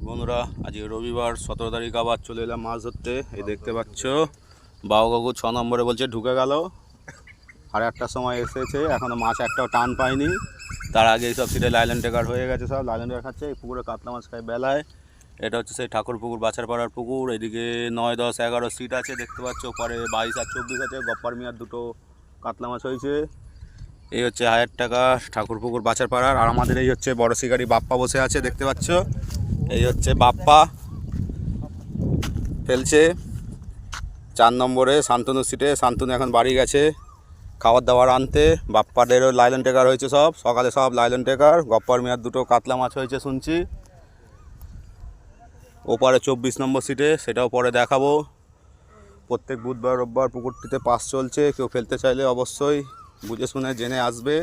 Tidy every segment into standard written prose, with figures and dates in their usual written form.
বন্ধুরা, আজকে রবিবার 17 তারিখ আবার চলে এলাম মাছ ধরতে। এই দেখতে পাচ্ছ বাবু কাকু 6 নম্বরে বলছে ঢুকে গেল। 8:30টার সময় এসেছে, এখনও মাছ একটাও টান পায়নি। তার আগে এইসব সিটে লাইল্যান্ড টেকার হয়ে গেছে, সব লাইল্যান্ড টেকার খাচ্ছে। এই পুকুরে কাতলা মাছ খায় বেলায়। এটা হচ্ছে সেই ঠাকুর পুকুর, বাছারপাড়ার পুকুর। এদিকে 9, 10, 11 সিট আছে দেখতে পাচ্ছ। পরে 22 আর 24 আছে। গপ্পার মিয়ার দুটো কাতলা মাছ হয়েছে। এই হচ্ছে 1000 টাকা ঠাকুর পুকুর বাছারপাড়ার। আর আমাদের এই হচ্ছে বড় শিকারি বাপ্পা বসে আছে দেখতে পাচ্ছ। এই হচ্ছে বাপ্পা ফেলছে 4 নম্বরে শান্তনু সিটে। শান্তনু এখন বাড়ি গেছে খাবার দাবার আনতে। বাপ্পাদেরও লাইল্যান্ড টেকার হয়েছে, সব সকালে সব লাইল্যান্ড টেকার। গপ্পার মিয়ার দুটো কাতলা মাছ হয়েছে শুনছি। ওপারে 24 নম্বর সিটে, সেটাও পরে দেখাবো। প্রত্যেক বুধবার রোববার পুকুরটিতে পাস চলছে। কেউ ফেলতে চাইলে অবশ্যই বুঝে শুনে জেনে আসবে।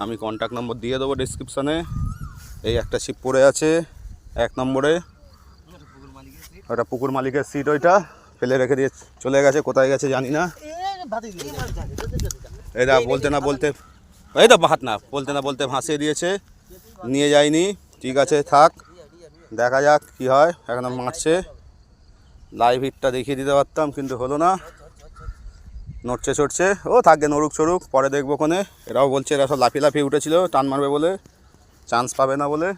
আমি কন্ট্যাক্ট নম্বর দিয়ে দেবো ডিসক্রিপশানে। এই একটা ছিপ পড়ে আছে 1 নম্বরে। ওটা পুকুর মালিকের সিট, ওইটা ফেলে রেখে দিয়ে চলে গেছে, কোথায় গেছে জানি না। এটা বলতে না বলতে, এই তো হাত না বলতে না বলতে ভাসিয়ে দিয়েছে, নিয়ে যায়নি। ঠিক আছে, থাক, দেখা যাক কি হয়। এখন মারছে, লাইভ হিটটা দেখিয়ে দিতে পারতাম কিন্তু হলো না। নড়ছে চড়ছে, ও থাকবে, নড়ুক চড়ুক, পরে দেখবো কোনে। এরাও বলছে এরা সব লাফিয়ে লাফিয়ে উঠেছিল, টান মারবে বলে, চান্স পাবে না বলে।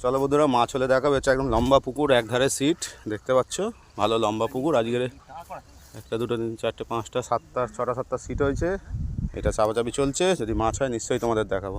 চলো বন্ধুরা, মাছ হলে দেখাবে। হচ্ছে একদম লম্বা পুকুর, একধারে সিট দেখতে পাচ্ছ, ভালো লম্বা পুকুর। আজকের 1, 2, 3, 4, 5, 6, 7, 8 সিট হয়েছে। এটা চাপাচাপি চলছে, যদি মাছ হয় নিশ্চয়ই তোমাদের দেখাবো।